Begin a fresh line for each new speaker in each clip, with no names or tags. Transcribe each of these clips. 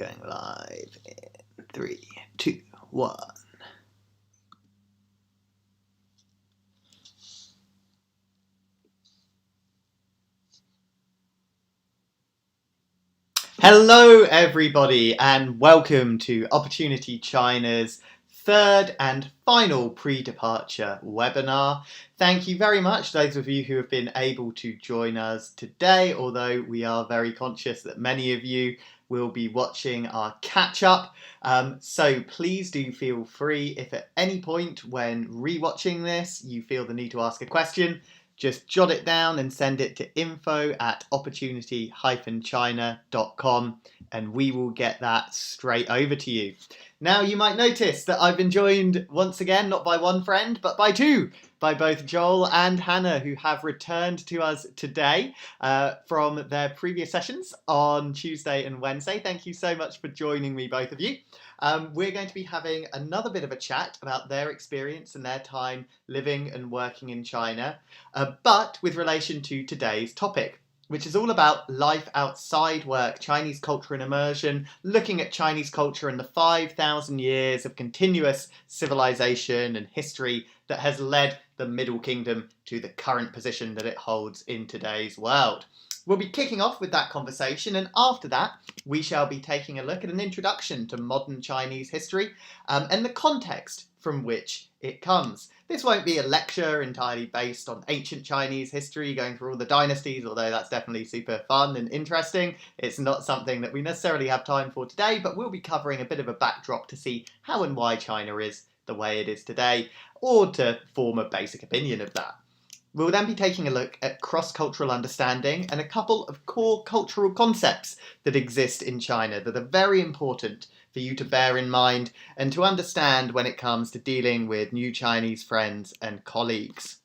Going live in 3, 2, 1. Hello, everybody, and welcome to Opportunity China's third and final pre-departure webinar. Thank you very much, those of you who have been able to join us today, although we are very conscious that many of you will be watching our catch-up. So please do feel free, if at any point when re-watching this you feel the need to ask a question, just jot it down and send it to info@opportunity-china.com and we will get that straight over to you. Now, you might notice that I've been joined once again, not by one friend, but by two, by both Joel and Hannah, who have returned to us today from their previous sessions on Tuesday and Wednesday. Thank you so much for joining me, both of you. We're going to be having another bit of a chat about their experience and their time living and working in China, but with relation to today's topic, which is all about life outside work, Chinese culture and immersion, looking at Chinese culture and the 5,000 years of continuous civilization and history that has led the Middle Kingdom to the current position that it holds in today's world. We'll be kicking off with that conversation, and after that we shall be taking a look at an introduction to modern Chinese history and the context from which it comes. This won't be a lecture entirely based on ancient Chinese history, going through all the dynasties, although that's definitely super fun and interesting. It's not something that we necessarily have time for today, but we'll be covering a bit of a backdrop to see how and why China is the way it is today, or to form a basic opinion of that. We'll then be taking a look at cross-cultural understanding and a couple of core cultural concepts that exist in China that are very important for you to bear in mind and to understand when it comes to dealing with new Chinese friends and colleagues.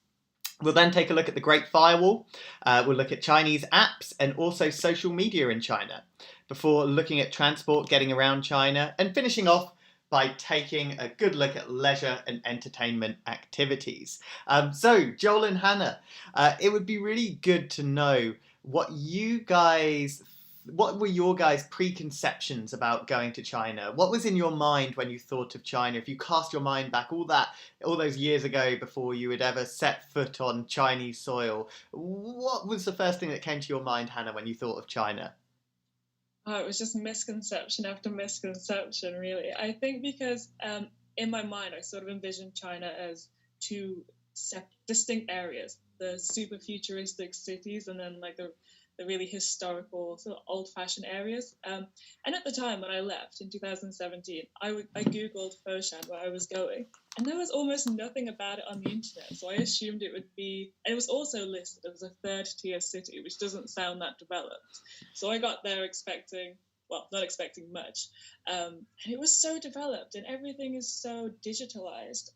We'll then take a look at the Great Firewall. We'll look at Chinese apps and also social media in China, before looking at transport getting around China and finishing off by taking a good look at leisure and entertainment activities. So, Joel and Hannah, it would be really good to know what were your guys' preconceptions about going to China? What was in your mind when you thought of China? If you cast your mind back all those years ago before you had ever set foot on Chinese soil, what was the first thing that came to your mind, Hannah, when you thought of China?
It was just misconception after misconception, really. I think because in my mind, I sort of envisioned China as two distinct areas, the super futuristic cities and then like the really historical, sort of old-fashioned areas. And at the time when I left in 2017, I Googled Foshan, where I was going, and there was almost nothing about it on the internet. So I assumed it would be, and it was also listed as a third-tier city, which doesn't sound that developed. So I got there not expecting much. And it was so developed and everything is so digitalized.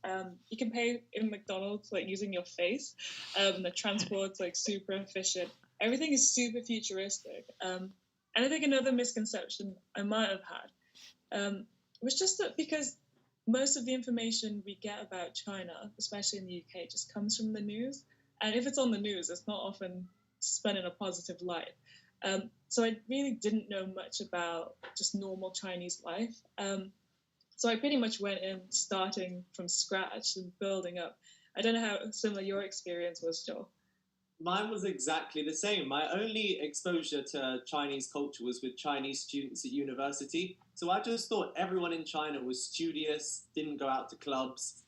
You can pay in McDonald's like using your face. The transport's like super efficient. Everything is super futuristic. And I think another misconception I might have had was just that because most of the information we get about China, especially in the UK, just comes from the news. And if it's on the news, it's not often spun in a positive light. So I really didn't know much about just normal Chinese life. So I pretty much went in starting from scratch and building up. I don't know how similar your experience was, Joel.
Mine was exactly the same. My only exposure to Chinese culture was with Chinese students at university. So I just thought everyone in China was studious, didn't go out to clubs,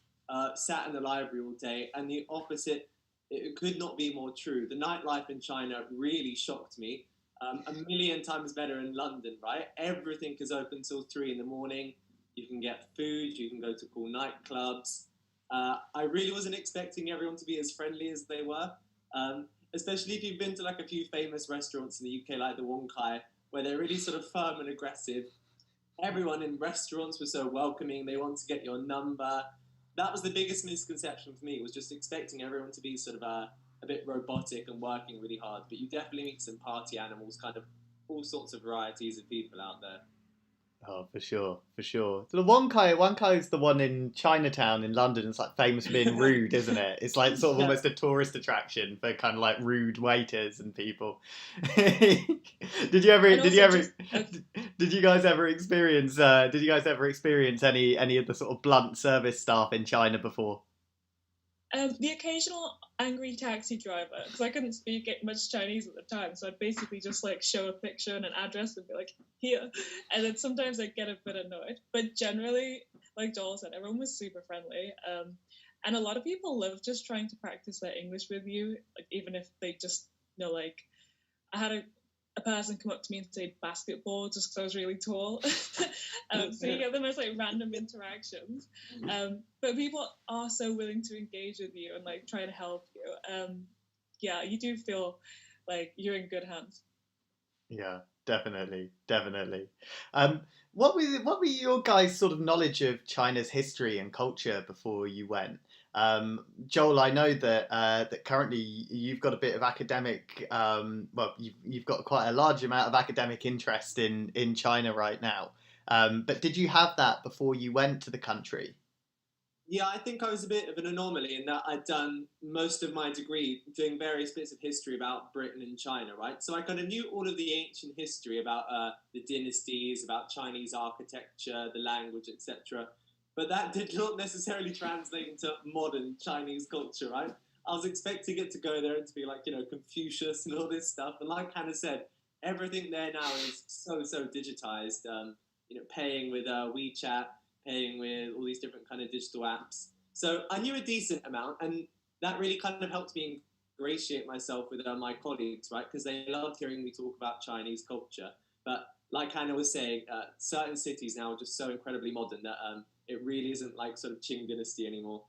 sat in the library all day. And the opposite, it could not be more true. The nightlife in China really shocked me. A million times better in London, right? Everything is open till 3 in the morning. You can get food, you can go to cool nightclubs. I really wasn't expecting everyone to be as friendly as they were. Especially if you've been to like a few famous restaurants in the UK, like the guanxi, where they're really sort of firm and aggressive. Everyone in restaurants was so welcoming. They want to get your number. That was the biggest misconception for me, was just expecting everyone to be sort of a bit robotic and working really hard. But you definitely meet some party animals, kind of all sorts of varieties of people out there.
Oh, for sure, for sure. So the Wankai is the one in Chinatown in London. It's like famous for being rude, isn't it? It's like sort of
Yeah.
almost a tourist attraction for kind of like rude waiters and people. Did you ever?
And
Did you
also
ever?
just
Did you guys ever experience? Did you guys ever experience any of the sort of blunt service staff in China before?
the occasional angry taxi driver, because I couldn't speak much Chinese at the time, so I'd basically just like show a picture and an address and be like, here. And then sometimes I'd get a bit annoyed. But generally, like Joel said, everyone was super friendly. And a lot of people love just trying to practice their English with you, like even if they just like I had a person come up to me and say basketball just because I was really tall. So you get the most like random interactions. But people are so willing to engage with you and like try to help you. Yeah, you do feel like you're in good hands.
Yeah, definitely, definitely. Um, what were your guys' sort of knowledge of China's history and culture before you went? Joel, I know that that currently you've got a bit of academic, well, you've got quite a large amount of academic interest in China right now. But did you have that before you went to the country?
Yeah, I think I was a bit of an anomaly in that I'd done most of my degree doing various bits of history about Britain and China, right? So I kind of knew all of the ancient history about the dynasties, about Chinese architecture, the language, etc. But that did not necessarily translate into modern Chinese culture, right? I was expecting it to go there and to be like, Confucius and all this stuff. And like Hannah said, everything there now is so digitized. Paying with WeChat, paying with all these different kind of digital apps. So I knew a decent amount, and that really kind of helped me ingratiate myself with my colleagues, right? Because they loved hearing me talk about Chinese culture. But like Hannah was saying, certain cities now are just so incredibly modern that it really isn't like sort of Qing dynasty anymore.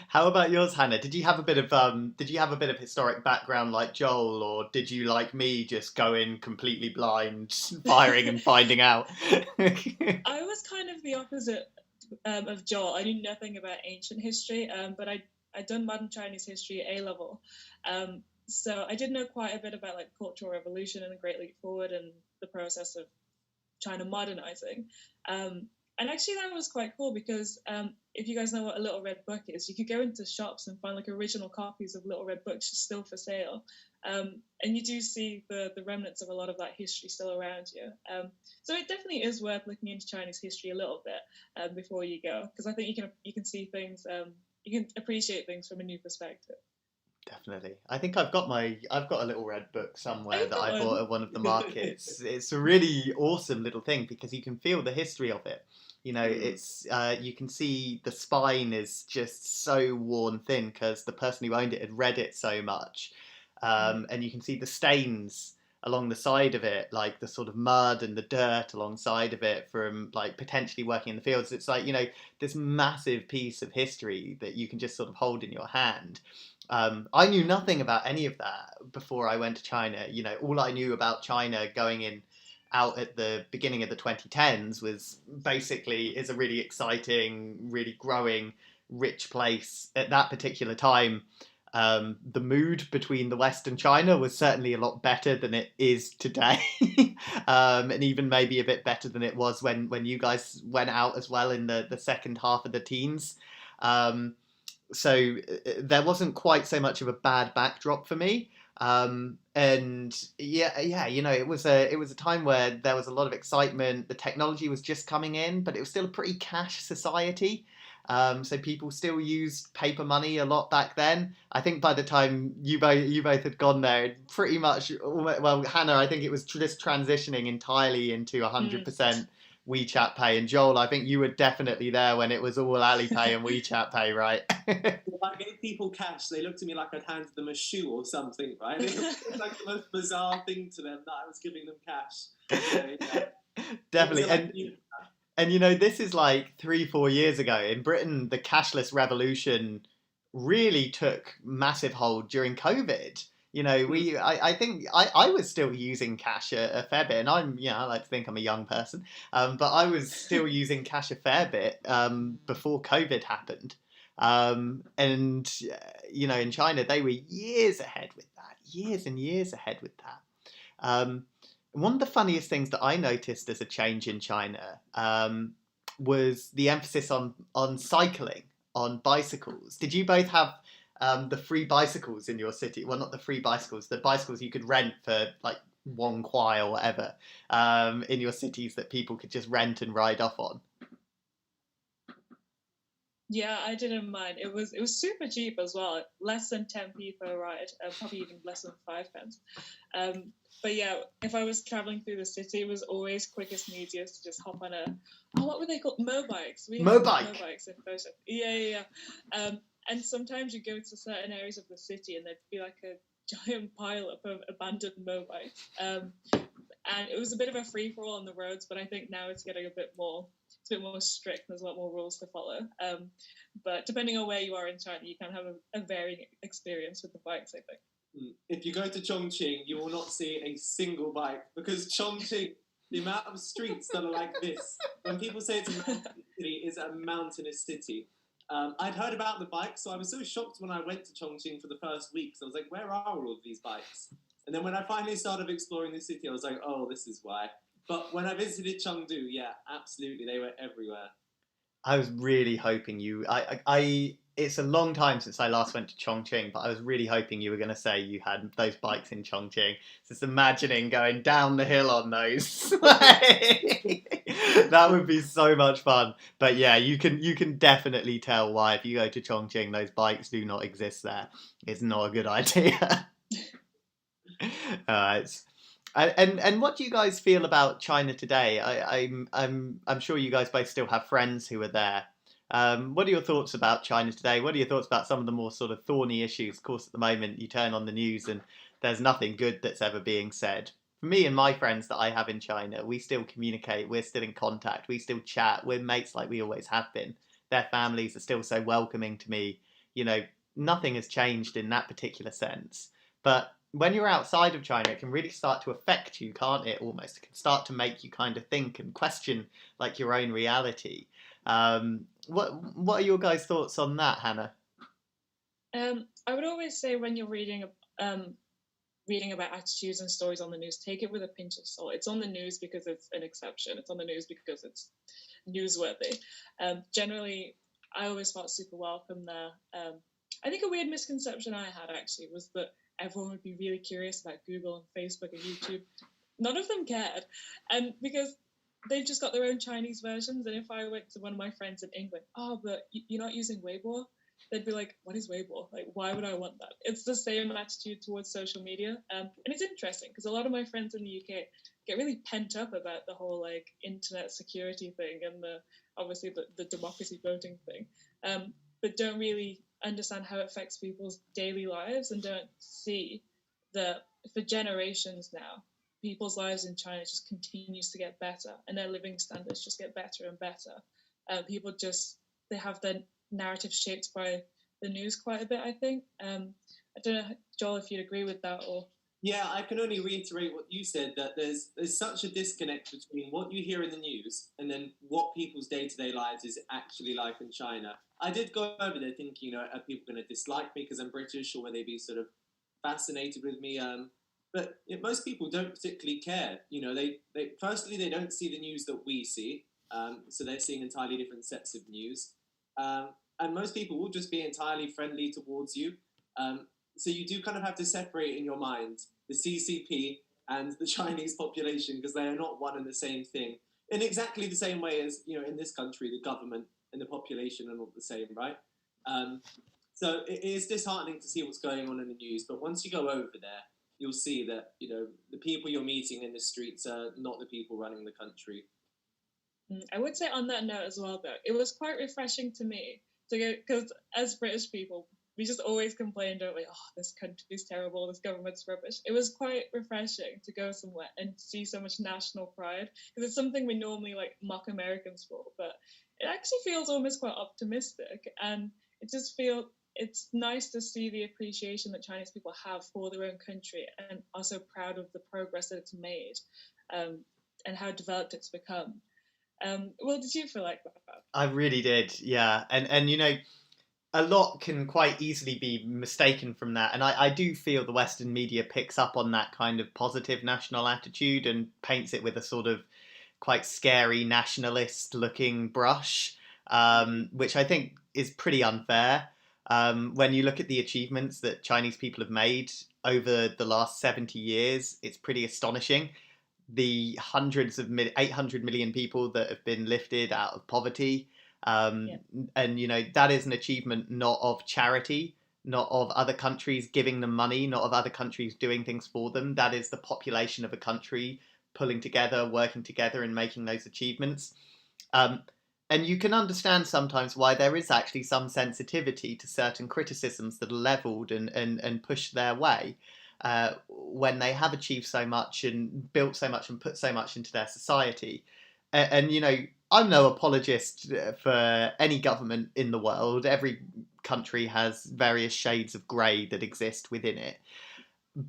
How about yours, Hannah? Did you have a bit of historic background like Joel, or did you like me just go in completely blind, firing and finding out?
I was kind of the opposite of Joel. I knew nothing about ancient history, but I'd done modern Chinese history at A level. So I did know quite a bit about like Cultural Revolution and the Great Leap Forward and the process of China modernizing. And actually, that was quite cool because if you guys know what a Little Red Book is, you could go into shops and find like original copies of Little Red Books still for sale. And you do see the remnants of a lot of that history still around you. So it definitely is worth looking into Chinese history a little bit before you go, because I think you can see things, you can appreciate things from a new perspective.
Definitely. I think I've got a little red book
Oh,
somewhere
you've
that
got
I bought
one.
at one of the markets. It's a really awesome little thing because you can feel the history of it.
Mm.
It's you can see the spine is just so worn thin because the person who owned it had read it so much, and you can see the stains along the side of it, like the sort of mud and the dirt alongside of it from like potentially working in the fields. It's like this massive piece of history that you can just sort of hold in your hand. I knew nothing about any of that before I went to China. All I knew about China going in out at the beginning of the 2010s was basically is a really exciting, really growing, rich place. At that particular time, the mood between the West and China was certainly a lot better than it is today, and even maybe a bit better than it was when you guys went out as well in the second half of the teens. Um, so there wasn't quite so much of a bad backdrop for me. And yeah, it was a time where there was a lot of excitement. The technology was just coming in, but it was still a pretty cash society. So people still used paper money a lot back then. I think by the time you both had gone there, it pretty much well, Hannah, I think it was just transitioning entirely into
Mm.
100% WeChat Pay. And Joel, I think you were definitely there when it was all Alipay and WeChat Pay, right?
If I gave people cash, they looked at me like I'd handed them a shoe or something, right? It was like the most bizarre thing to them that I was giving them cash. So, yeah. It was
Definitely.
like,
And this is like 3-4 years ago. In Britain, the cashless revolution really took massive hold during COVID. I think I was still using cash a fair bit, and I like to think I'm a young person, but I was still using cash a fair bit before COVID happened. And in China, they were years ahead with that, years and years ahead with that. Um, One of the funniest things that I noticed as a change in China was the emphasis on cycling, on bicycles. Did you both have the free bicycles in your city? Well, not the free bicycles, the bicycles you could rent for like one kwai or whatever in your cities that people could just rent and ride off on.
Yeah, I didn't mind. It was super cheap as well, less than 10p per ride, probably even less than 5 pence. But yeah, if I was traveling through the city, it was always quickest and easiest to just hop on what were they called? Mobikes. We had
Mobike.
mobikes in Persia. Yeah. And sometimes you go to certain areas of the city and there'd be like a giant pileup of abandoned mobikes. And it was a bit of a free for all on the roads, but I think now it's getting a bit more strict. There's a lot more rules to follow. But depending on where you are in China, you can have a varying experience with the bikes, I think.
If you go to Chongqing, you will not see a single bike because Chongqing, the amount of streets that are like this, when people say it's a mountainous city, it's a mountainous city. I'd heard about the bikes, so I was so shocked when I went to Chongqing for the first week. So I was like, where are all of these bikes? And then when I finally started exploring the city, I was like, oh, this is why. But when I visited Chengdu, yeah, absolutely, they were everywhere.
I was really hoping you. It's a long time since I last went to Chongqing, but I was really hoping you were going to say you had those bikes in Chongqing. Just imagining going down the hill on those. That would be so much fun. But yeah, you can definitely tell why if you go to Chongqing, those bikes do not exist there. It's not a good idea. It's and what do you guys feel about China today? I'm sure you guys both still have friends who are there. What are your thoughts about China today? What are your thoughts about some of the more sort of thorny issues? Of course, at the moment you turn on the news and there's nothing good that's ever being said. For me and my friends that I have in China, we still communicate, we're still in contact, we still chat, we're mates like we always have been. Their families are still so welcoming to me. You know, nothing has changed in that particular sense. But when you're outside of China, it can really start to affect you, can't it? Almost, it can start to make you kind of think and question like your own reality. What are your guys' thoughts on that, Hannah?
I would always say when you're reading about attitudes and stories on the news, take it with a pinch of salt. It's on the news because it's an exception. It's on the news because it's newsworthy. Generally, I always felt super welcome there. I think a weird misconception I had actually was that everyone would be really curious about Google and Facebook and YouTube. None of them cared. And because they've just got their own Chinese versions. And if I went to one of my friends in England, but you're not using Weibo? They'd be like, what is Weibo? Like, why would I want that? It's the same attitude towards social media. And it's interesting because a lot of my friends in the UK get really pent up about the whole like internet security thing and obviously the democracy voting thing, but don't really understand how it affects people's daily lives and don't see that for generations now, people's lives in China just continues to get better and their living standards just get better and better. People they have their narrative shaped by the news quite a bit, I think. I don't know, Joel, if you'd agree with that or...
Yeah, I can only reiterate what you said, that there's such a disconnect between what you hear in the news and then what people's day-to-day lives is actually like in China. I did go over there thinking, are people going to dislike me because I'm British, or will they be sort of fascinated with me? But most people don't particularly care. They firstly, they don't see the news that we see, so they're seeing entirely different sets of news. And most people will just be entirely friendly towards you. So you do kind of have to separate in your mind the CCP and the Chinese population because they are not one and the same thing. In exactly the same way as, in this country, the government and the population are not the same, right? So it is disheartening to see what's going on in the news. But once you go over there, you'll see that, the people you're meeting in the streets are not the people running the country.
I would say on that note as well, though, it was quite refreshing to me to go, because as British people, we just always complain, don't we? Oh, this country's terrible, this government's rubbish. It was quite refreshing to go somewhere and see so much national pride, because it's something we normally like mock Americans for, but it actually feels almost quite optimistic, and it's nice to see the appreciation that Chinese people have for their own country and are so proud of the progress that it's made, and how developed it's become. Well, did you feel like that?
I really did, yeah. And a lot can quite easily be mistaken from that. And I do feel the Western media picks up on that kind of positive national attitude and paints it with a sort of quite scary nationalist looking brush, which I think is pretty unfair. When you look at the achievements that Chinese people have made over the last 70 years, it's pretty astonishing. The 800 million people that have been lifted out of poverty.
Yeah.
And, that is an achievement not of charity, not of other countries giving them money, not of other countries doing things for them. That is the population of a country pulling together, working together, and making those achievements. And you can understand sometimes why there is actually some sensitivity to certain criticisms that are levelled and pushed their way when they have achieved so much and built so much and put so much into their society. And I'm no apologist for any government in the world. Every country has various shades of grey that exist within it.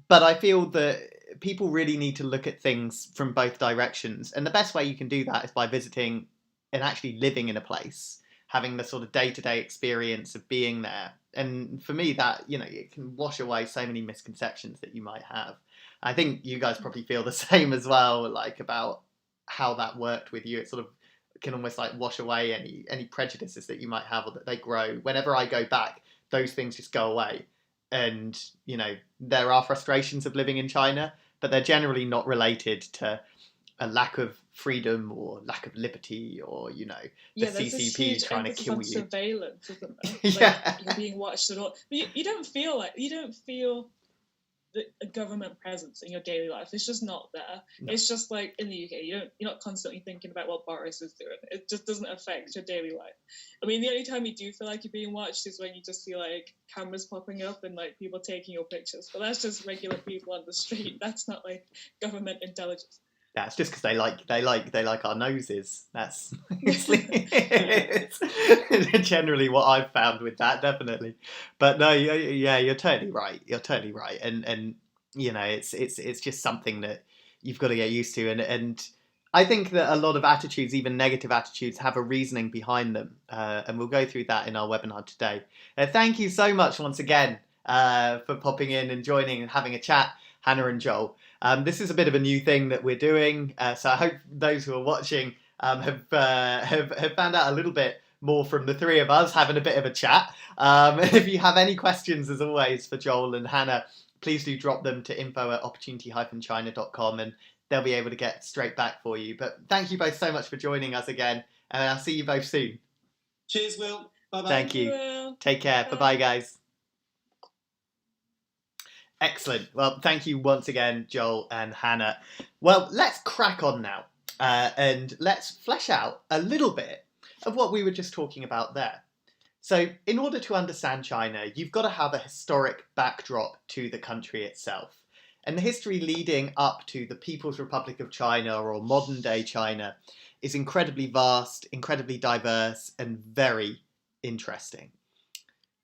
But I feel that people really need to look at things from both directions. And the best way you can do that is by visiting and actually living in a place, having the sort of day-to-day experience of being there. And for me, that, it can wash away so many misconceptions that you might have. I think you guys probably feel the same as well, like about how that worked with you. It sort of can almost like wash away any prejudices that you might have or that they grow. Whenever I go back, those things just go away. And, there are frustrations of living in China, but they're generally not related to a lack of freedom or lack of liberty or, the
Yeah, there's this
CCP
huge
trying to
emphasis
kill
on
you.
surveillance, isn't there?
Yeah.
You're being watched at all. But you don't feel a government presence in your daily life. It's just not there.
No.
It's just like in the UK, you're not constantly thinking about what Boris is doing. It just doesn't affect your daily life. I mean, the only time you do feel like you're being watched is when you just see like cameras popping up and like people taking your pictures. But that's just regular people on the street. That's not like government intelligence.
That's just because they like our noses. That's generally what I've found with that, definitely. But no, yeah, you're totally right. You're totally right, and it's just something that you've got to get used to, and I think that a lot of attitudes, even negative attitudes, have a reasoning behind them, and we'll go through that in our webinar today. Thank you so much once again for popping in and joining and having a chat, Hannah and Joel. This is a bit of a new thing that we're doing, so I hope those who are watching have found out a little bit more from the three of us having a bit of a chat. If you have any questions, as always, for Joel and Hannah, please do drop them to info@opportunity-china.com and they'll be able to get straight back for you. But thank you both so much for joining us again, and I'll see you both soon.
Cheers, Will. Bye-bye.
Thank you.
Will.
Take care. Bye-bye, guys. Excellent. Well, thank you once again, Joel and Hannah. Well, let's crack on now and let's flesh out a little bit of what we were just talking about there. So, in order to understand China, you've got to have a historic backdrop to the country itself. And the history leading up to the People's Republic of China, or modern day China, is incredibly vast, incredibly diverse, and very interesting.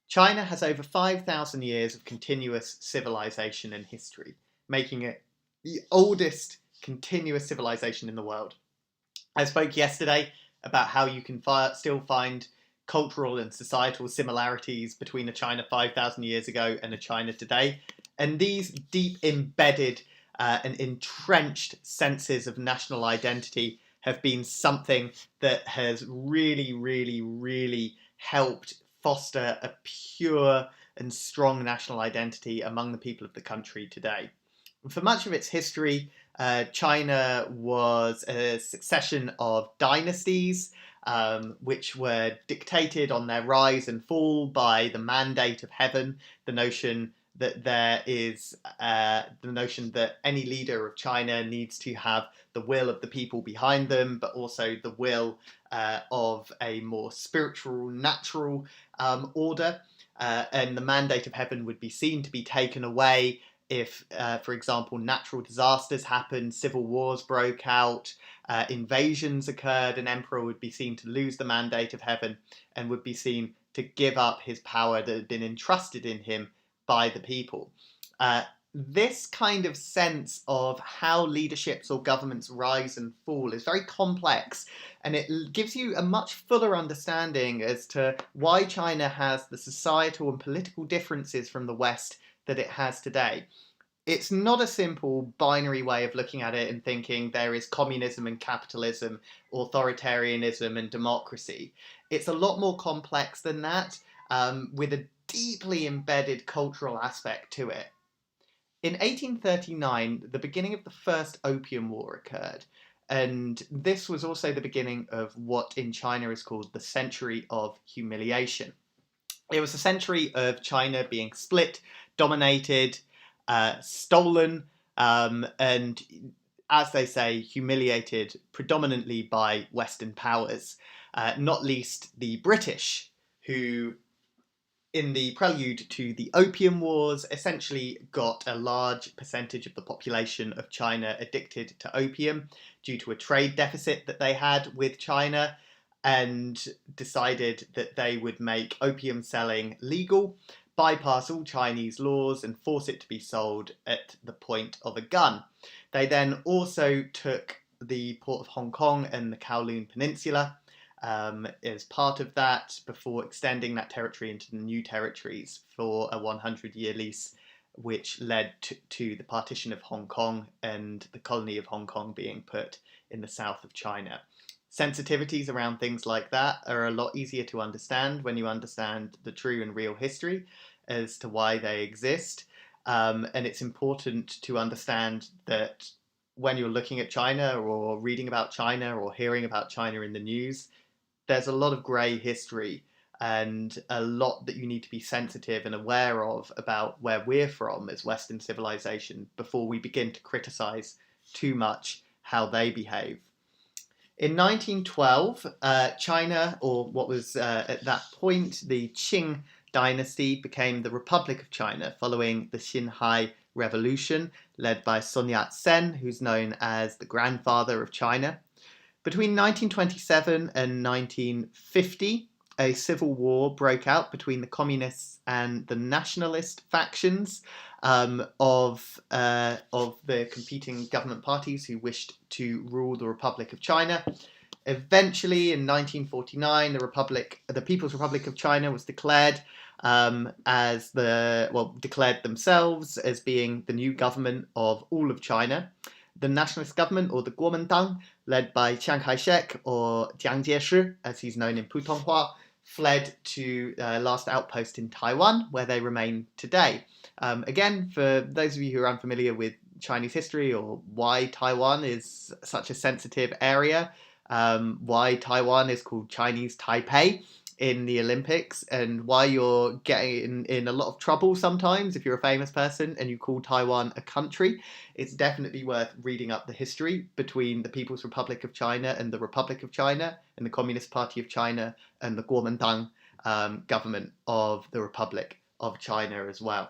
China has over 5,000 years of continuous civilization and history, making it the oldest continuous civilization in the world. I spoke yesterday about how you can still find cultural and societal similarities between a China 5,000 years ago and a China today. And these deep embedded and entrenched senses of national identity have been something that has really, really, really helped foster a pure and strong national identity among the people of the country today. For much of its history, China was a succession of dynasties which were dictated on their rise and fall by the mandate of heaven, the notion that any leader of China needs to have the will of the people behind them, but also the will of a more spiritual, natural order. And the mandate of heaven would be seen to be taken away if, for example, natural disasters happened, civil wars broke out, invasions occurred, an emperor would be seen to lose the mandate of heaven and would be seen to give up his power that had been entrusted in him by the people. this kind of sense of how leaderships or governments rise and fall is very complex, and it gives you a much fuller understanding as to why China has the societal and political differences from the West that it has today. It's not a simple binary way of looking at it and thinking there is communism and capitalism, authoritarianism and democracy. It's a lot more complex than that, with a deeply embedded cultural aspect to it. In 1839, the beginning of the First Opium War occurred, and this was also the beginning of what in China is called the Century of Humiliation. It was a century of China being split, dominated, stolen, and, as they say, humiliated predominantly by Western powers, not least the British, who, in the prelude to the Opium Wars, essentially got a large percentage of the population of China addicted to opium due to a trade deficit that they had with China, and decided that they would make opium selling legal, bypass all Chinese laws, and force it to be sold at the point of a gun. They then also took the port of Hong Kong and the Kowloon Peninsula as part of that, before extending that territory into the new territories for a 100-year lease, which led to the partition of Hong Kong and the colony of Hong Kong being put in the south of China. Sensitivities around things like that are a lot easier to understand when you understand the true and real history as to why they exist. And it's important to understand that when you're looking at China or reading about China or hearing about China in the news, there's a lot of grey history and a lot that you need to be sensitive and aware of about where we're from as Western civilization before we begin to criticise too much how they behave. In 1912, China, or what was at that point the Qing dynasty, became the Republic of China following the Xinhai Revolution, led by Sun Yat-sen, who's known as the grandfather of China. Between 1927 and 1950, a civil war broke out between the communists and the nationalist factions of the competing government parties who wished to rule the Republic of China. Eventually, in 1949, the People's Republic of China was declared declared themselves as being the new government of all of China. The nationalist government, or the Kuomintang, led by Chiang Kai-shek, or Jiang Jieshi, as he's known in Putonghua, fled to their last outpost in Taiwan, where they remain today. Again, for those of you who are unfamiliar with Chinese history or why Taiwan is such a sensitive area, why Taiwan is called Chinese Taipei in the Olympics, and why you're getting in a lot of trouble sometimes if you're a famous person and you call Taiwan a country, it's definitely worth reading up the history between the People's Republic of China and the Republic of China and the Communist Party of China and the Kuomintang government of the Republic of China as well.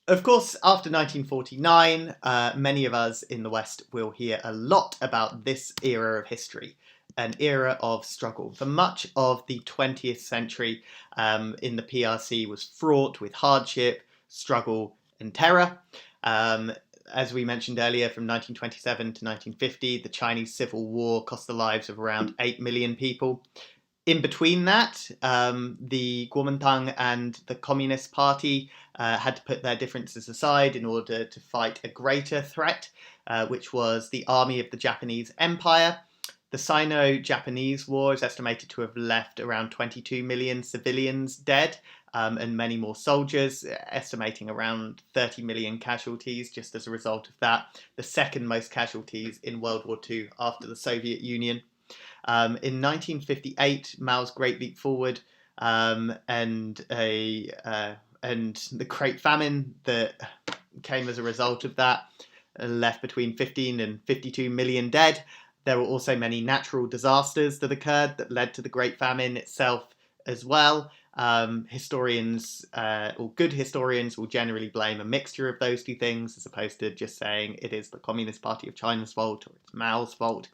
Of course, after 1949, many of us in the West will hear a lot about this era of history, an era of struggle. For much of the 20th century in the PRC was fraught with hardship, struggle, and terror. As we mentioned earlier, from 1927 to 1950, the Chinese Civil War cost the lives of around 8 million people. In between that, the Kuomintang and the Communist Party had to put their differences aside in order to fight a greater threat, which was the army of the Japanese Empire. The Sino-Japanese War is estimated to have left around 22 million civilians dead, and many more soldiers, estimating around 30 million casualties just as a result of that. The second most casualties in World War II after the Soviet Union. In 1958, Mao's Great Leap Forward and the Great Famine that came as a result of that left between 15 and 52 million dead. There were also many natural disasters that occurred that led to the Great Famine itself as well. Historians, or good historians, will generally blame a mixture of those two things as opposed to just saying it is the Communist Party of China's fault or it's Mao's fault.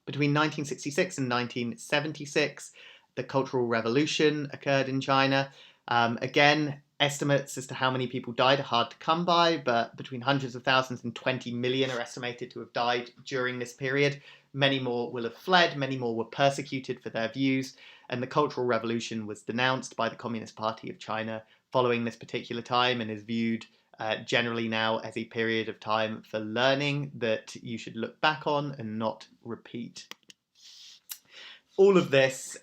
Between 1966 and 1976, the Cultural Revolution occurred in China. Again, Estimates as to how many people died are hard to come by, but between hundreds of thousands and 20 million are estimated to have died during this period. Many more will have fled, many more were persecuted for their views, and the Cultural Revolution was denounced by the Communist Party of China following this particular time, and is viewed generally now as a period of time for learning that you should look back on and not repeat. All of this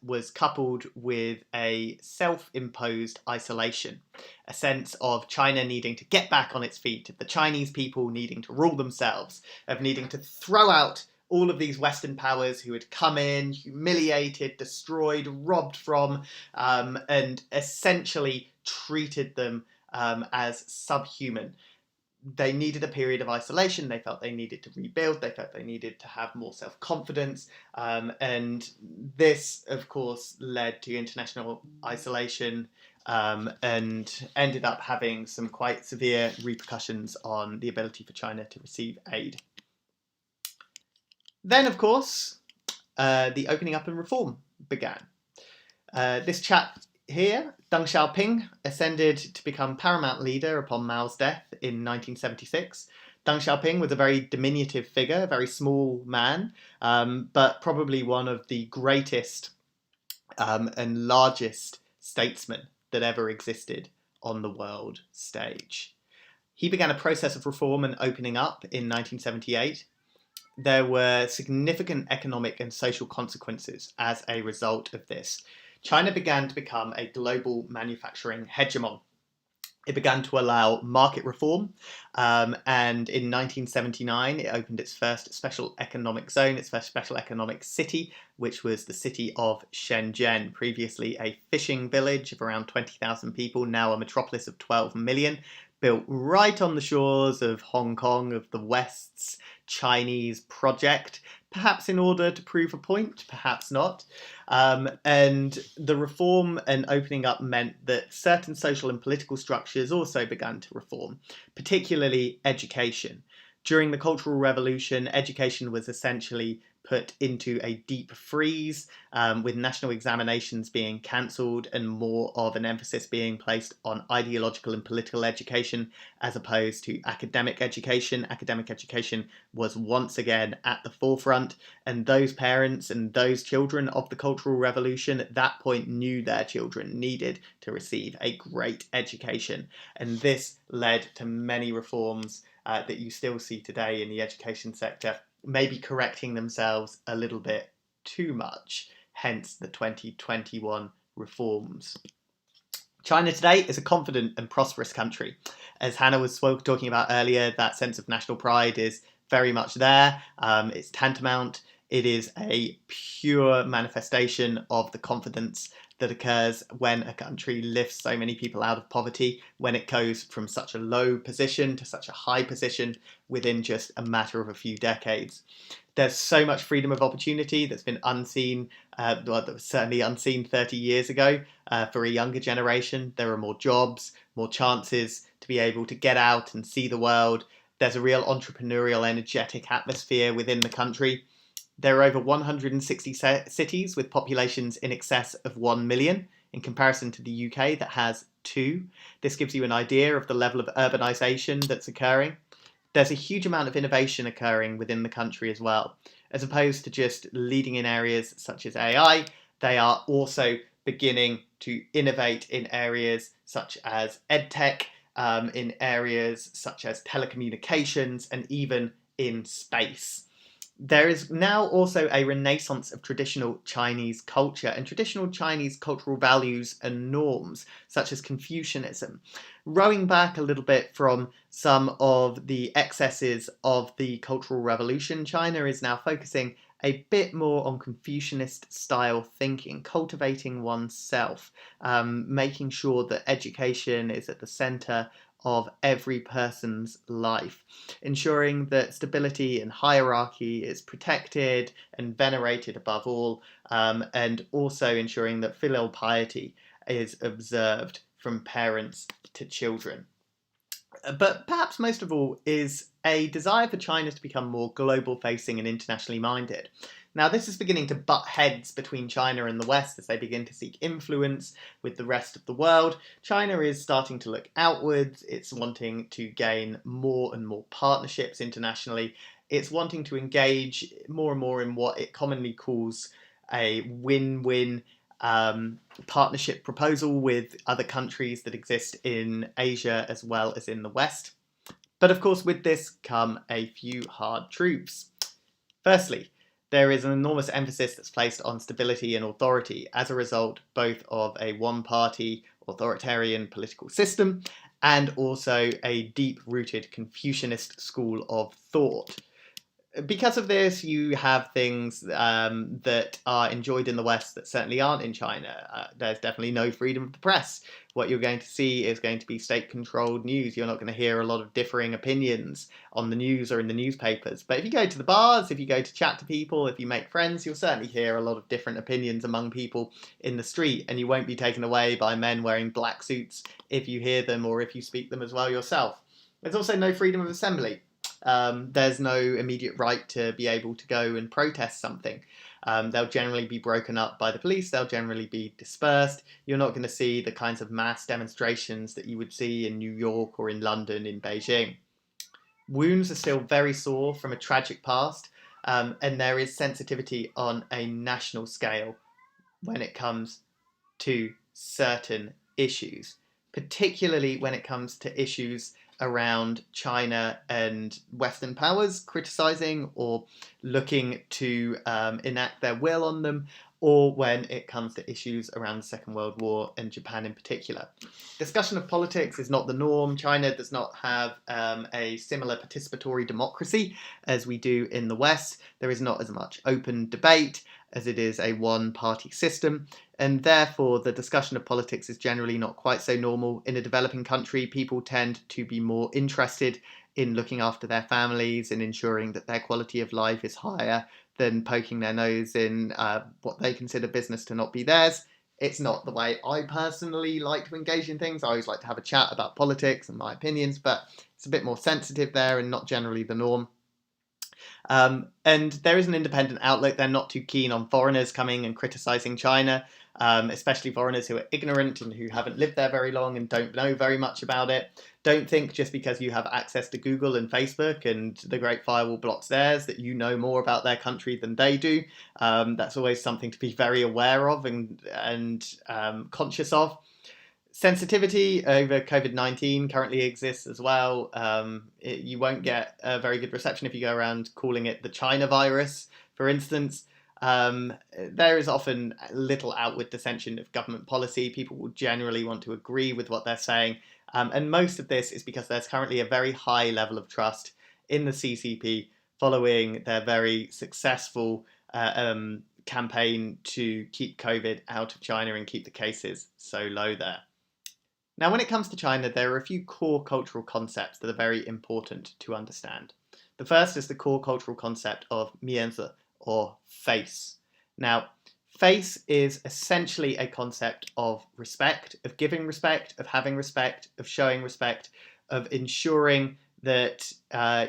was coupled with a self-imposed isolation, a sense of China needing to get back on its feet, of the Chinese people needing to rule themselves, of needing to throw out all of these Western powers who had come in, humiliated, destroyed, robbed from, and essentially treated them as subhuman. They needed a period of isolation. They felt they needed to rebuild. They felt they needed to have more self-confidence. And this, of course, led to international isolation and ended up having some quite severe repercussions on the ability for China to receive aid. Then, of course, the opening up and reform began. This chap here, Deng Xiaoping, ascended to become paramount leader upon Mao's death in 1976. Deng Xiaoping was a very diminutive figure, a very small man, but probably one of the greatest and largest statesmen that ever existed on the world stage. He began a process of reform and opening up in 1978. There were significant economic and social consequences as a result of this. China began to become a global manufacturing hegemon. It began to allow market reform, and in 1979 it opened its first special economic zone, its first special economic city, which was the city of Shenzhen, previously a fishing village of around 20,000 people, now a metropolis of 12 million, built right on the shores of Hong Kong, of the West's Chinese project, perhaps in order to prove a point, perhaps not. And the reform and opening up meant that certain social and political structures also began to reform, particularly education. During the Cultural Revolution, education was essentially put into a deep freeze, with national examinations being cancelled and more of an emphasis being placed on ideological and political education as opposed to academic education. Academic education was once again at the forefront, and those parents and those children of the Cultural Revolution at that point knew their children needed to receive a great education, and this led to many reforms that you still see today in the education sector, maybe correcting themselves a little bit too much, hence the 2021 reforms. China today is a confident and prosperous country. As Hannah was talking about earlier, that sense of national pride is very much there. It's tantamount. It is a pure manifestation of the confidence that occurs when a country lifts so many people out of poverty, when it goes from such a low position to such a high position within just a matter of a few decades. There's so much freedom of opportunity that's been unseen, that was certainly unseen 30 years ago for a younger generation. There are more jobs, more chances to be able to get out and see the world. There's a real entrepreneurial, energetic atmosphere within the country. There are over 160 cities with populations in excess of 1 million, in comparison to the UK that has 2. This gives you an idea of the level of urbanisation that's occurring. There's a huge amount of innovation occurring within the country as well. As opposed to just leading in areas such as AI, they are also beginning to innovate in areas such as EdTech, in areas such as telecommunications, and even in space. There is now also a renaissance of traditional Chinese culture and traditional Chinese cultural values and norms, such as Confucianism. Rowing back a little bit from some of the excesses of the Cultural Revolution, China is now focusing a bit more on Confucianist style thinking, cultivating oneself, making sure that education is at the centre of every person's life, ensuring that stability and hierarchy is protected and venerated above all, and also ensuring that filial piety is observed from parents to children. But perhaps most of all is a desire for China to become more global-facing and internationally minded. Now, this is beginning to butt heads between China and the West as they begin to seek influence with the rest of the world. China is starting to look outwards. It's wanting to gain more and more partnerships internationally. It's wanting to engage more and more in what it commonly calls a win-win partnership proposal with other countries that exist in Asia as well as in the West. But of course, with this come a few hard truths. Firstly, there is an enormous emphasis that's placed on stability and authority as a result both of a one-party authoritarian political system and also a deep-rooted Confucianist school of thought. Because of this, you have things that are enjoyed in the West that certainly aren't in China. There's definitely no freedom of the press. What you're going to see is going to be state-controlled news. You're not going to hear a lot of differing opinions on the news or in the newspapers. But if you go to the bars, if you go to chat to people, if you make friends, you'll certainly hear a lot of different opinions among people in the street, and you won't be taken away by men wearing black suits if you hear them or if you speak them as well yourself. There's also no freedom of assembly. There's no immediate right to be able to go and protest something. They'll generally be broken up by the police, they'll generally be dispersed. You're not going to see the kinds of mass demonstrations that you would see in New York or in London, in Beijing. Wounds are still very sore from a tragic past, and there is sensitivity on a national scale when it comes to certain issues, particularly when it comes to issues around China and Western powers criticising or looking to enact their will on them, or when it comes to issues around the Second World War and Japan in particular. Discussion of politics is not the norm. China does not have a similar participatory democracy as we do in the West. There is not as much open debate as it is a one-party system, and therefore the discussion of politics is generally not quite so normal. In a developing country, people tend to be more interested in looking after their families and ensuring that their quality of life is higher than poking their nose in what they consider business to not be theirs. It's not the way I personally like to engage in things. I always like to have a chat about politics and my opinions, but it's a bit more sensitive there and not generally the norm. And there is an independent outlook. They're not too keen on foreigners coming and criticising China, especially foreigners who are ignorant and who haven't lived there very long and don't know very much about it. Don't think just because you have access to Google and Facebook and the Great Firewall blocks theirs that you know more about their country than they do. That's always something to be very aware of and conscious of. Sensitivity over COVID-19 currently exists as well. You won't get a very good reception if you go around calling it the China virus, for instance. There is often little outward dissension of government policy. People will generally want to agree with what they're saying. And most of this is because there's currently a very high level of trust in the CCP following their very successful campaign to keep COVID out of China and keep the cases so low there. Now, when it comes to China, there are a few core cultural concepts that are very important to understand. The first is the core cultural concept of mianzi, or face. Now, face is essentially a concept of respect, of giving respect, of having respect, of showing respect, of ensuring that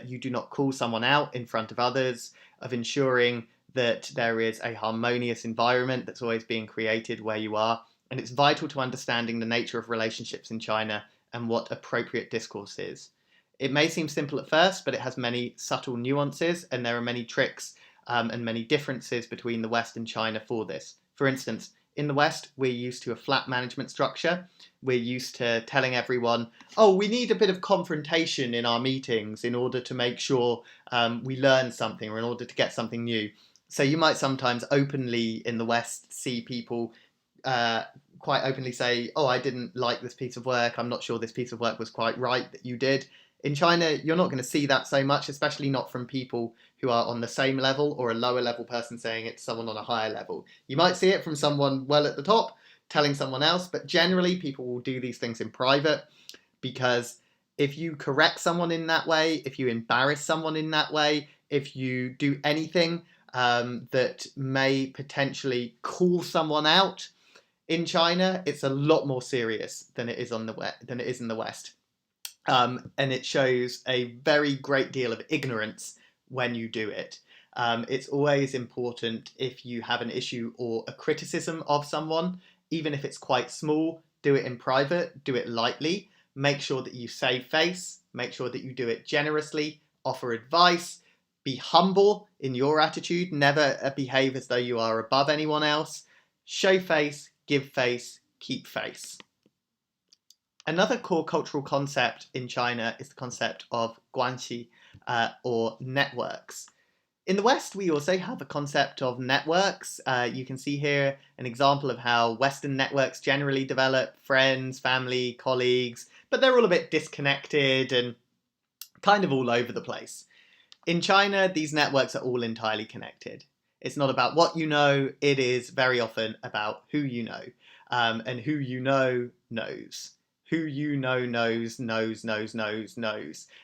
you do not call someone out in front of others, of ensuring that there is a harmonious environment that's always being created where you are. And it's vital to understanding the nature of relationships in China and what appropriate discourse is. It may seem simple at first, but it has many subtle nuances, and there are many tricks and many differences between the West and China for this. For instance, in the West, we're used to a flat management structure. We're used to telling everyone, oh, we need a bit of confrontation in our meetings in order to make sure we learn something or in order to get something new. So you might sometimes openly in the West see people quite openly say, oh, I didn't like this piece of work. I'm not sure this piece of work was quite right that you did. In China, you're not going to see that so much, especially not from people who are on the same level or a lower level person saying it to someone on a higher level. You might see it from someone well at the top telling someone else, but generally people will do these things in private, because if you correct someone in that way, if you embarrass someone in that way, if you do anything that may potentially call someone out in China, it's a lot more serious than it is in the West. and it shows a very great deal of ignorance when you do it. It's always important, if you have an issue or a criticism of someone, even if it's quite small, do it in private, do it lightly, make sure that you save face, make sure that you do it generously, offer advice, be humble in your attitude, never behave as though you are above anyone else, show face, give face, keep face. Another core cultural concept in China is the concept of guanxi, or networks. In the West, we also have a concept of networks. You can see here an example of how Western networks generally develop: friends, family, colleagues, but they're all a bit disconnected and kind of all over the place. In China, these networks are all entirely connected. It's not about what you know, it is very often about who you know, and who you know knows. Who you know knows.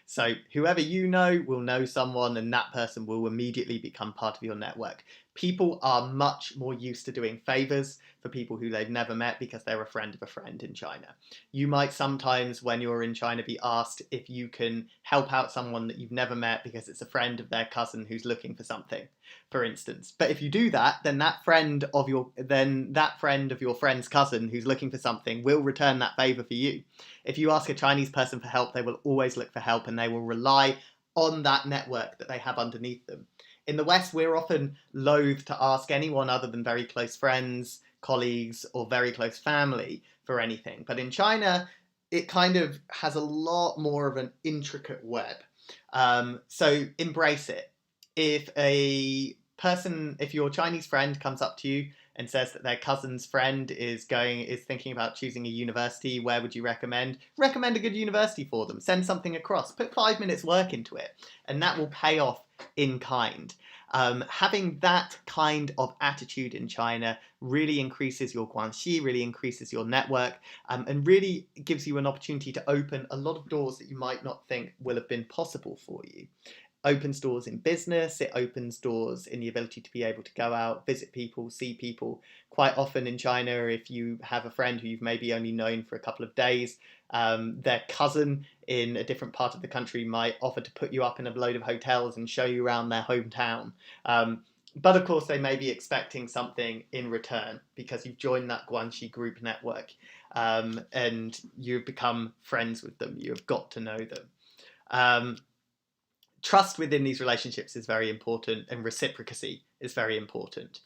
So whoever you know will know someone, and that person will immediately become part of your network. People are much more used to doing favors for people who they've never met because they're a friend of a friend in China. You might sometimes, when you're in China, be asked if you can help out someone that you've never met because it's a friend of their cousin who's looking for something, for instance. But if you do that, then that friend of your friend's cousin who's looking for something will return that favor for you. If you ask a Chinese person for help, they will always look for help, and they will rely on that network that they have underneath them. In the West, we're often loath to ask anyone other than very close friends, colleagues, or very close family for anything. But in China, it kind of has a lot more of an intricate web. So embrace it. If your Chinese friend comes up to you and says that their cousin's friend is thinking about choosing a university, where would you recommend? Recommend a good university for them. Send something across. Put 5 minutes work into it, and that will pay off in kind. Having that kind of attitude in China really increases your guanxi, really increases your network, and really gives you an opportunity to open a lot of doors that you might not think will have been possible for you. Opens doors in business, it opens doors in the ability to be able to go out, visit people, see people. Quite often in China, if you have a friend who you've maybe only known for a couple of days, their cousin in a different part of the country might offer to put you up in a load of hotels and show you around their hometown. But of course, they may be expecting something in return because you've joined that guanxi group network, and you've become friends with them. You have got to know them. Trust within these relationships is very important, and reciprocity is very important.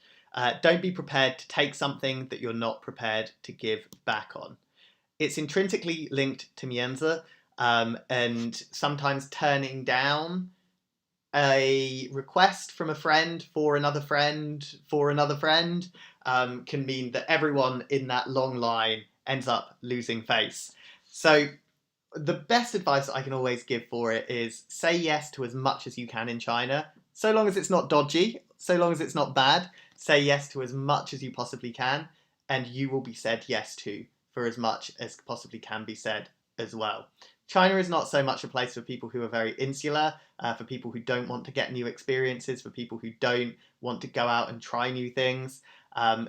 Don't be prepared to take something that you're not prepared to give back on. It's intrinsically linked to mianzi, and sometimes turning down a request from a friend for another friend can mean that everyone in that long line ends up losing face. So the best advice I can always give for it is say yes to as much as you can in China, so long as it's not dodgy, so long as it's not bad. Say yes to as much as you possibly can, and you will be said yes to for as much as possibly can be said as well. China is not so much a place for people who are very insular, for people who don't want to get new experiences, for people who don't want to go out and try new things.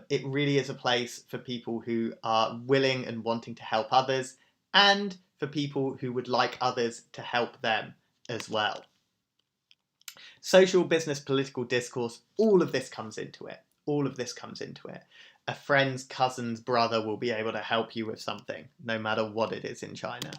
It really is a place for people who are willing and wanting to help others, and for people who would like others to help them as well. Social, business, political discourse, all of this comes into it. A friend's cousin's brother will be able to help you with something, no matter what it is in China.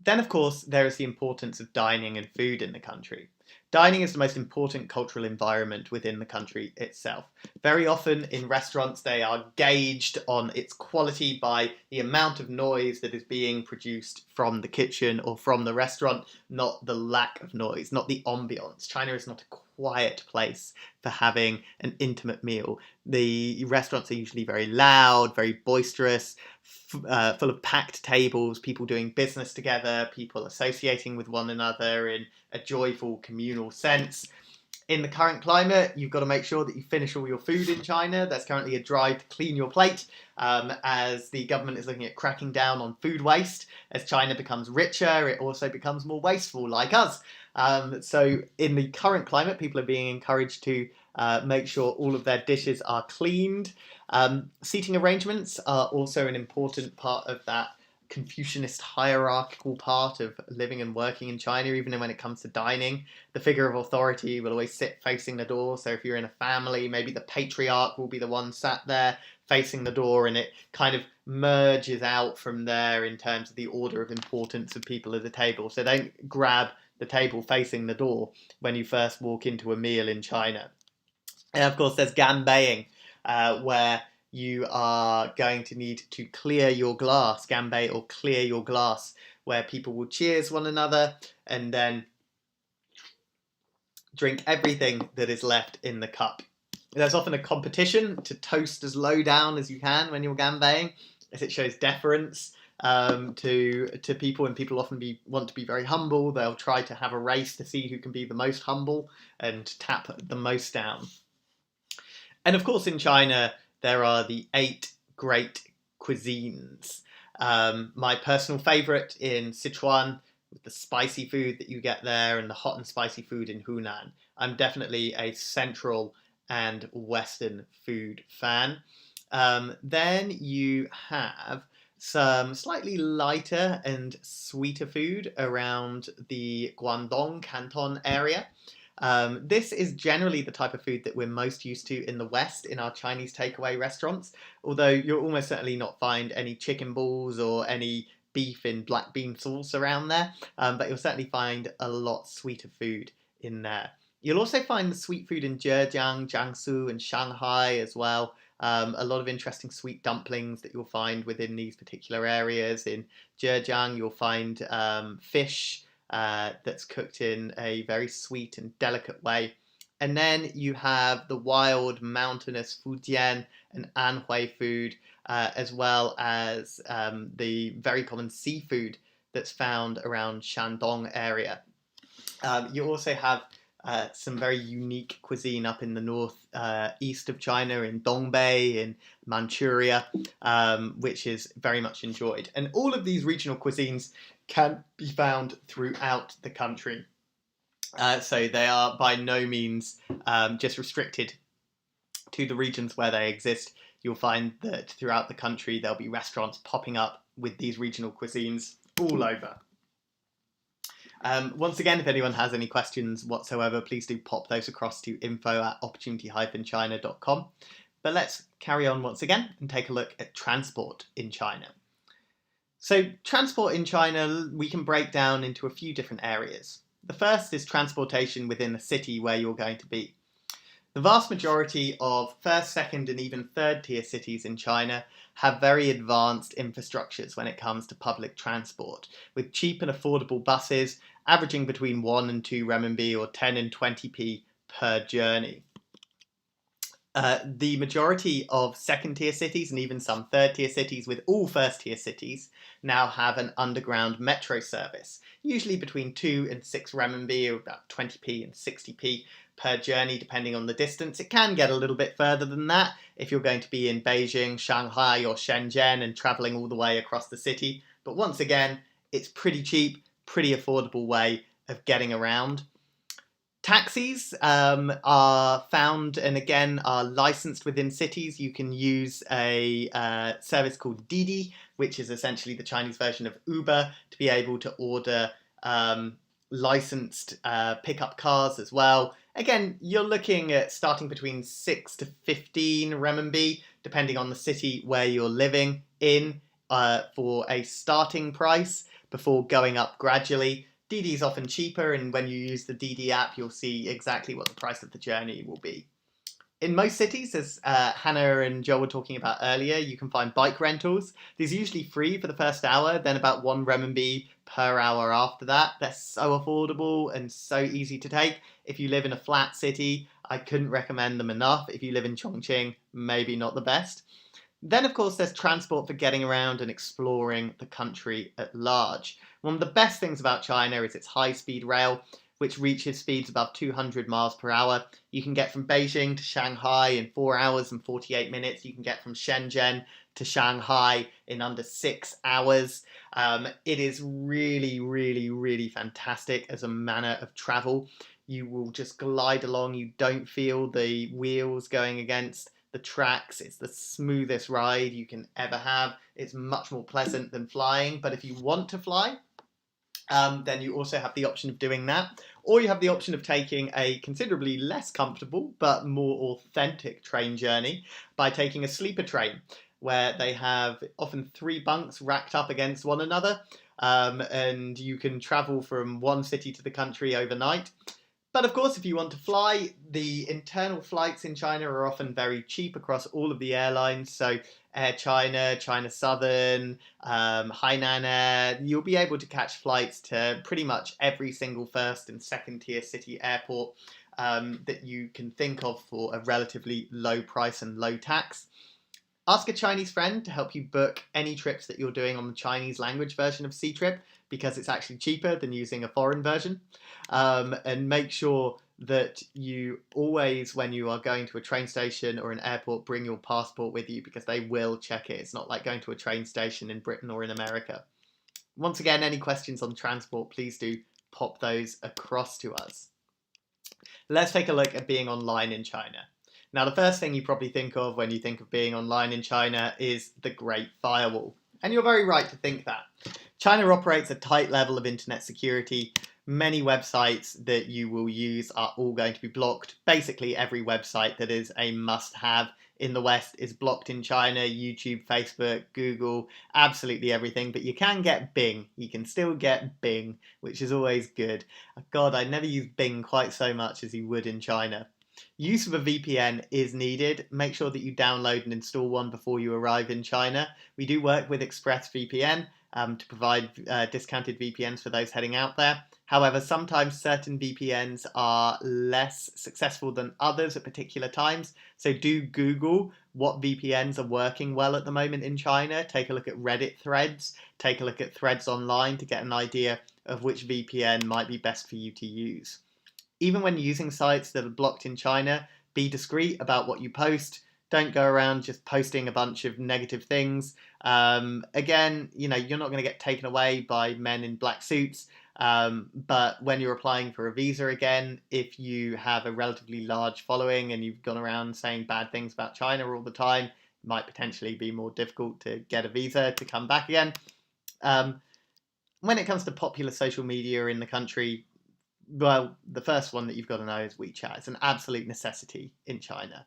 Then, of course, there is the importance of dining and food in the country. Dining is the most important cultural environment within the country itself. Very often in restaurants, they are gauged on its quality by the amount of noise that is being produced from the kitchen or from the restaurant, not the lack of noise, not the ambience. China is not a quiet place for having an intimate meal. The restaurants are usually very loud, very boisterous, full of packed tables, people doing business together, people associating with one another in a joyful communal sense. In the current climate, you've got to make sure that you finish all your food in China. There's currently a drive to clean your plate, as the government is looking at cracking down on food waste. As China becomes richer, it also becomes more wasteful, like us. So in the current climate, people are being encouraged to make sure all of their dishes are cleaned. Seating arrangements are also an important part of that Confucianist hierarchical part of living and working in China, even when it comes to dining. The figure of authority will always sit facing the door. So if you're in a family, maybe the patriarch will be the one sat there facing the door, and it kind of merges out from there in terms of the order of importance of people at the table. So don't grab the table facing the door when you first walk into a meal in China. And of course, there's ganbeiing, where you are going to need to clear your glass, ganbei, or clear your glass, where people will cheers one another and then drink everything that is left in the cup. There's often a competition to toast as low down as you can when you're ganbeiing, as it shows deference to people, and people often want to be very humble. They'll try to have a race to see who can be the most humble and tap the most down. And of course, in China, there are the 8 great cuisines. My personal favourite in Sichuan, with the spicy food that you get there and the hot and spicy food in Hunan. I'm definitely a central and Western food fan. Then you have some slightly lighter and sweeter food around the Guangdong Canton area. This is generally the type of food that we're most used to in the West in our Chinese takeaway restaurants, although you'll almost certainly not find any chicken balls or any beef in black bean sauce around there, but you'll certainly find a lot sweeter food in there. You'll also find the sweet food in Zhejiang, Jiangsu and Shanghai as well. A lot of interesting sweet dumplings that you'll find within these particular areas. In Zhejiang, you'll find fish that's cooked in a very sweet and delicate way. And then you have the wild mountainous Fujian and Anhui food, as well as the very common seafood that's found around Shandong area. You also have some very unique cuisine up in the north east of China, in Dongbei, in Manchuria, which is very much enjoyed. And all of these regional cuisines can be found throughout the country. So they are by no means just restricted to the regions where they exist. You'll find that throughout the country there'll be restaurants popping up with these regional cuisines all over. Once again, if anyone has any questions whatsoever, please do pop those across to info@opportunity-china.com. But let's carry on once again and take a look at transport in China. So transport in China, we can break down into a few different areas. The first is transportation within the city where you're going to be. The vast majority of first, second, and even third tier cities in China have very advanced infrastructures when it comes to public transport, with cheap and affordable buses averaging between 1 and 2 renminbi or 10 and 20p per journey. The majority of second tier cities and even some third tier cities, with all first tier cities, now have an underground metro service, usually between 2 and 6 renminbi or about 20p and 60p per journey, depending on the distance. It can get a little bit further than that if you're going to be in Beijing, Shanghai or Shenzhen and traveling all the way across the city. But once again, it's pretty cheap, pretty affordable way of getting around. Taxis are found and again are licensed within cities. You can use a service called Didi, which is essentially the Chinese version of Uber, to be able to order licensed pickup cars as well. Again, you're looking at starting between 6 to 15 renminbi, depending on the city where you're living in, for a starting price before going up gradually. Didi is often cheaper, and when you use the Didi app, you'll see exactly what the price of the journey will be. In most cities, as Hannah and Joel were talking about earlier, you can find bike rentals. These are usually free for the first hour, then about 1 renminbi per hour after that. They're so affordable and so easy to take. If you live in a flat city, I couldn't recommend them enough. If you live in Chongqing, maybe not the best. Then, of course, there's transport for getting around and exploring the country at large. One of the best things about China is its high-speed rail, which reaches speeds above 200 miles per hour. You can get from Beijing to Shanghai in 4 hours and 48 minutes. You can get from Shenzhen to Shanghai in under 6 hours. It is really, really, really fantastic as a manner of travel. You will just glide along. You don't feel the wheels going against the tracks. It's the smoothest ride you can ever have. It's much more pleasant than flying. But if you want to fly, then you also have the option of doing that. Or you have the option of taking a considerably less comfortable but more authentic train journey by taking a sleeper train, where they have often 3 bunks racked up against one another, and you can travel from one city to the country overnight. But of course, if you want to fly, the internal flights in China are often very cheap across all of the airlines. So Air China, China Southern, Hainan Air, you'll be able to catch flights to pretty much every single first and second tier city airport that you can think of for a relatively low price and low tax. Ask a Chinese friend to help you book any trips that you're doing on the Chinese language version of Ctrip, because it's actually cheaper than using a foreign version. And make sure that you always, when you are going to a train station or an airport, bring your passport with you, because they will check it. It's not like going to a train station in Britain or in America. Once again, any questions on transport, please do pop those across to us. Let's take a look at being online in China. Now, the first thing you probably think of when you think of being online in China is the Great Firewall. And you're very right to think that. China operates a tight level of internet security. Many websites that you will use are all going to be blocked. Basically, every website that is a must-have in the West is blocked in China. YouTube, Facebook, Google, absolutely everything. But you can get Bing. You can still get Bing, which is always good. God, I never use Bing quite so much as you would in China. Use of a VPN is needed. Make sure that you download and install one before you arrive in China. We do work with ExpressVPN to provide discounted VPNs for those heading out there. However, sometimes certain VPNs are less successful than others at particular times. So do Google what VPNs are working well at the moment in China. Take a look at Reddit threads. Take a look at threads online to get an idea of which VPN might be best for you to use. Even when using sites that are blocked in China, be discreet about what you post. Don't go around just posting a bunch of negative things. Again, you're not going to get taken away by men in black suits. But when you're applying for a visa again, if you have a relatively large following and you've gone around saying bad things about China all the time, it might potentially be more difficult to get a visa to come back again. When it comes to popular social media in the country, well, the first one that you've got to know is WeChat. It's an absolute necessity in China.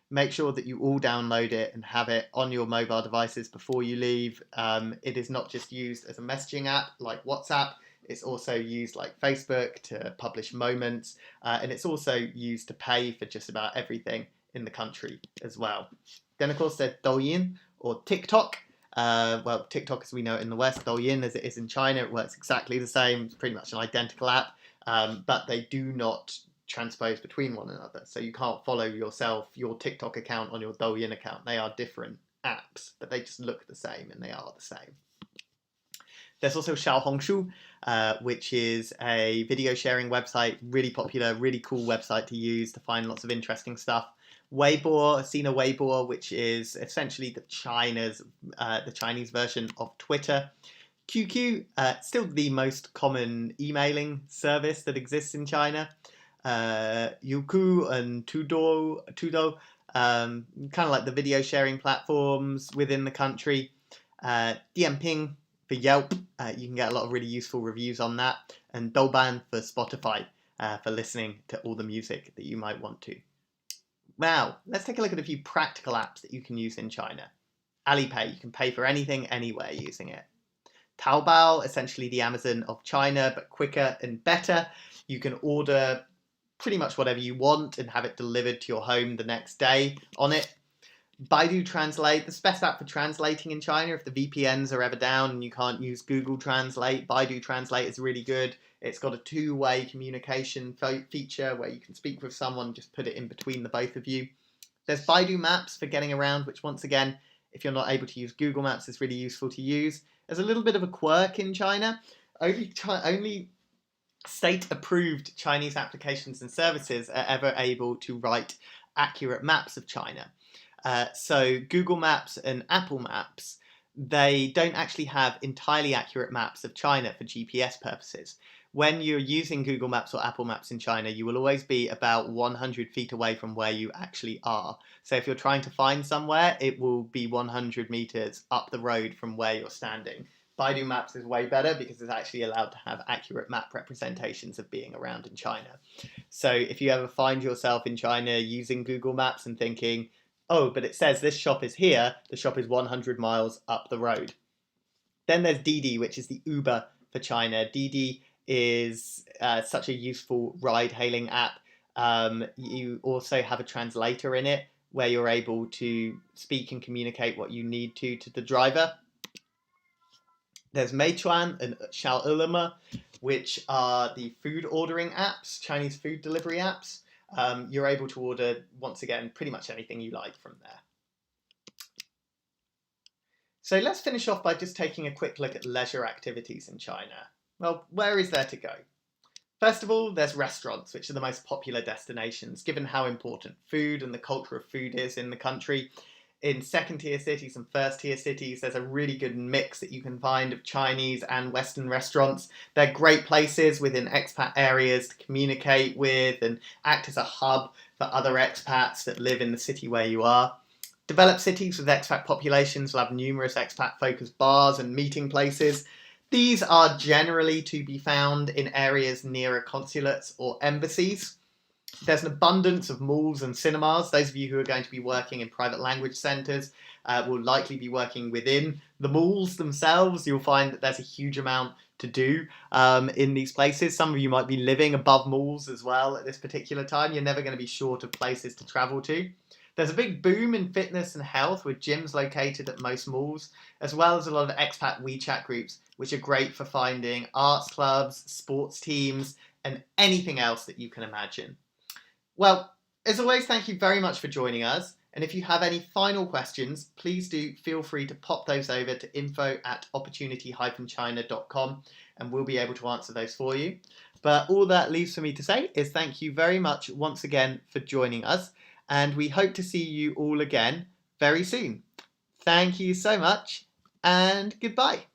Make sure that you all download it and have it on your mobile devices before you leave. It is not just used as a messaging app like WhatsApp. It's also used like Facebook to publish moments. And it's also used to pay for just about everything in the country as well. Then, of course, there's Douyin or TikTok. Well, TikTok as we know it in the West, Douyin as it is in China, it works exactly the same. It's pretty much an identical app. But they do not transpose between one another. So you can't follow your TikTok account on your Douyin account. They are different apps, but they just look the same and they are the same. There's also Xiaohongshu, which is a video sharing website, really popular, really cool website to use to find lots of interesting stuff. Weibo, Sina Weibo, which is essentially the Chinese version of Twitter. QQ, still the most common emailing service that exists in China. Youku and Tudo, kind of like the video sharing platforms within the country. Dianping for Yelp, you can get a lot of really useful reviews on that. And Douban for Spotify, for listening to all the music that you might want to. Now, let's take a look at a few practical apps that you can use in China. Alipay, you can pay for anything, anywhere using it. Taobao, essentially the Amazon of China, but quicker and better. You can order pretty much whatever you want and have it delivered to your home the next day on it. Baidu Translate, the best app for translating in China. If the VPNs are ever down and you can't use Google Translate, Baidu Translate is really good. It's got a two-way communication feature where you can speak with someone, just put it in between the both of you. There's Baidu Maps for getting around, which once again, if you're not able to use Google Maps, is really useful to use. There's a little bit of a quirk in China. Only state-approved Chinese applications and services are ever able to write accurate maps of China. So Google Maps and Apple Maps, they don't actually have entirely accurate maps of China for GPS purposes. when you're using Google Maps or Apple Maps in China, you will always be about 100 feet away from where you actually are. So if you're trying to find somewhere, it will be 100 meters up the road from where you're standing. Baidu Maps is way better because it's actually allowed to have accurate map representations of being around in China. So if you ever find yourself in China using Google Maps and thinking, oh, but it says this shop is here, the shop is 100 miles up the road. Then there's Didi, which is the Uber for China. Didi is such a useful ride-hailing app. You also have a translator in it where you're able to speak and communicate what you need to the driver. There's Meituan and Xiaolilima, which are the food ordering apps, Chinese food delivery apps. You're able to order, once again, pretty much anything you like from there. So let's finish off by just taking a quick look at leisure activities in China. Well, where is there to go? First of all, there's restaurants, which are the most popular destinations, given how important food and the culture of food is in the country. In second-tier cities and first-tier cities, there's a really good mix that you can find of Chinese and Western restaurants. They're great places within expat areas to communicate with and act as a hub for other expats that live in the city where you are. Developed cities with expat populations will have numerous expat-focused bars and meeting places. These are generally to be found in areas nearer consulates or embassies. There's an abundance of malls and cinemas. Those of you who are going to be working in private language centres will likely be working within the malls themselves. You'll find that there's a huge amount to do in these places. Some of you might be living above malls as well at this particular time. You're never going to be short of places to travel to. There's a big boom in fitness and health with gyms located at most malls, as well as a lot of expat WeChat groups, which are great for finding arts clubs, sports teams, and anything else that you can imagine. Well, as always, thank you very much for joining us. And if you have any final questions, please do feel free to pop those over to info@opportunity-china.com and we'll be able to answer those for you. But all that leaves for me to say is thank you very much once again for joining us. And we hope to see you all again very soon. Thank you so much and goodbye.